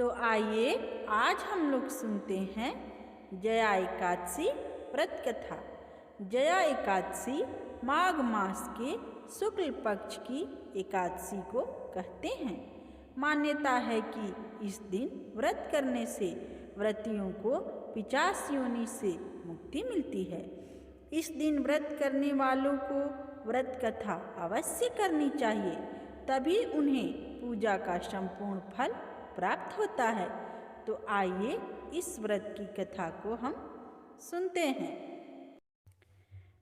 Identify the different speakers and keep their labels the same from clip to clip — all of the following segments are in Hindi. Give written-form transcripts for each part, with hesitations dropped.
Speaker 1: तो आइए आज हम लोग सुनते हैं जया एकादशी व्रत कथा। जया एकादशी माघ मास के शुक्ल पक्ष की एकादशी को कहते हैं। मान्यता है कि इस दिन व्रत करने से व्रतियों को पिशाच योनि से मुक्ति मिलती है। इस दिन व्रत करने वालों को व्रत कथा अवश्य करनी चाहिए, तभी उन्हें पूजा का संपूर्ण फल प्राप्त होता है। तो आइए इस व्रत की कथा को हम सुनते हैं।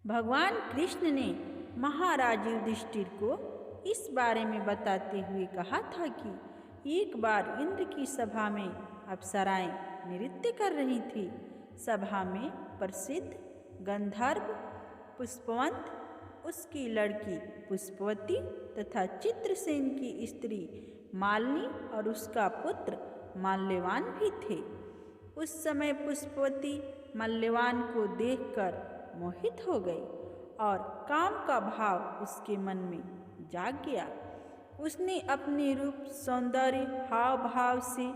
Speaker 1: भगवान कृष्ण ने महाराज युधिष्ठिर को इस बारे में बताते हुए कहा था कि एक बार इंद्र की सभा में अप्सराएं नृत्य कर रही थी। सभा में प्रसिद्ध गंधर्व पुष्पवंत, उसकी लड़की पुष्पवती तथा चित्रसेन की स्त्री मालिनी और उसका पुत्र माल्यवान भी थे। उस समय पुष्पवती माल्यवान को देखकर मोहित हो गई और काम का भाव उसके मन में जाग गया। उसने अपने रूप सौंदर्य हाव भाव से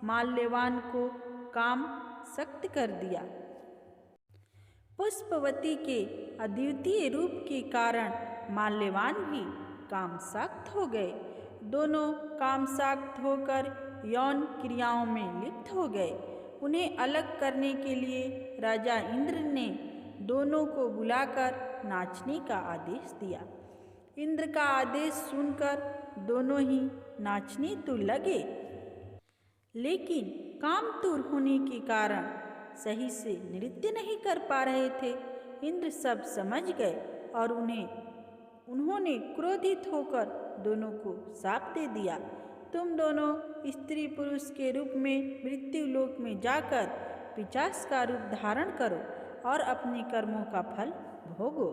Speaker 1: माल्यवान को काम सक्त कर दिया। पुष्पवती के अद्वितीय रूप के कारण माल्यवान भी कामसक्त हो गए। दोनों कामसक्त होकर यौन क्रियाओं में लिप्त हो गए। उन्हें अलग करने के लिए राजा इंद्र ने दोनों को बुलाकर नाचने का आदेश दिया। इंद्र का आदेश सुनकर दोनों ही नाचने तो लगे, लेकिन कामतुर होने के कारण सही से नृत्य नहीं कर पा रहे थे। इंद्र सब समझ गए और उन्होंने क्रोधित होकर दोनों को शाप दे दिया, तुम दोनों स्त्री पुरुष के रूप में मृत्यु लोक में जाकर पिशाच का रूप धारण करो और अपने कर्मों का फल भोगो।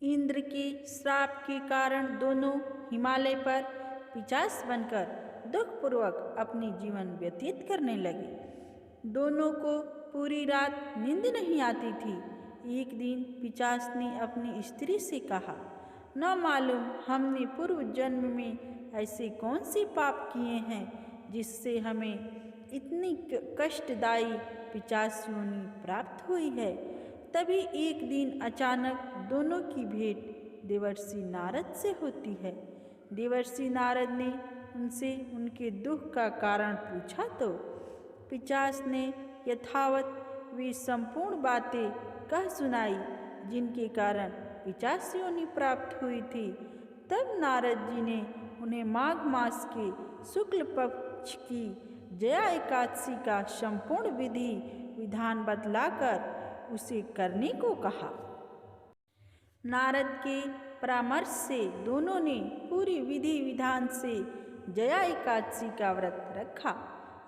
Speaker 1: इंद्र के श्राप के कारण दोनों हिमालय पर पिशाच बनकर दुखपूर्वक अपनी जीवन व्यतीत करने लगे। दोनों को पूरी रात नींद नहीं आती थी। एक दिन पिशाच ने अपनी स्त्री से कहा, न मालूम हमने पूर्व जन्म में ऐसे कौन से पाप किए हैं जिससे हमें इतनी कष्टदायी पिशाच योनि प्राप्त हुई है। तभी एक दिन अचानक दोनों की भेंट देवर्षि नारद से होती है। देवर्षि नारद ने उनसे उनके दुख का कारण पूछा तो पिशाच ने यथावत वे संपूर्ण बातें कह सुनाई जिनके कारण पिशाच योनि प्राप्त हुई थी। तब नारद जी ने उन्हें माघ मास के शुक्ल पक्ष की जया एकादशी का संपूर्ण विधि विधान बतलाकर उसे करने को कहा। नारद के परामर्श से दोनों ने पूरी विधि विधान से जया एकादशी का व्रत रखा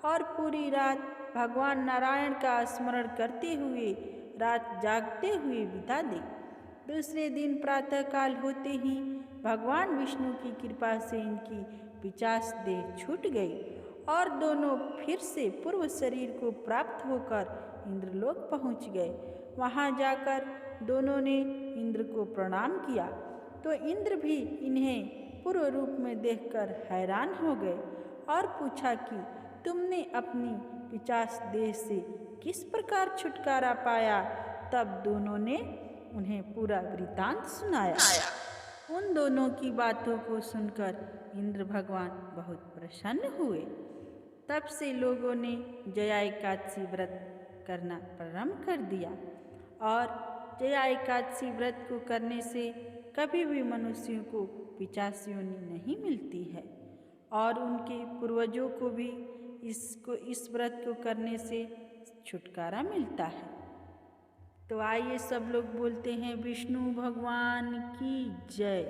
Speaker 1: और पूरी रात भगवान नारायण का स्मरण करते हुए रात जागते हुए बिता दी। दूसरे दिन प्रातःकाल होते ही भगवान विष्णु की कृपा से इनकी पिशाच देह छूट गई और दोनों फिर से पूर्व शरीर को प्राप्त होकर इंद्रलोक पहुँच गए। वहाँ जाकर दोनों ने इंद्र को प्रणाम किया तो इंद्र भी इन्हें पूर्व रूप में देखकर हैरान हो गए और पूछा कि तुमने अपनी पिशाच देह से किस प्रकार छुटकारा पाया। तब दोनों ने उन्हें पूरा वृतांत सुनाया। उन दोनों की बातों को सुनकर इंद्र भगवान बहुत प्रसन्न हुए। तब से लोगों ने जया एकादशी व्रत करना प्रारंभ कर दिया और जया एकादशी व्रत को करने से कभी भी मनुष्यों को पिशाच योनि नहीं मिलती है और उनके पूर्वजों को भी इस व्रत को करने से छुटकारा मिलता है। तो आइए सब लोग बोलते हैं विष्णु भगवान की जय।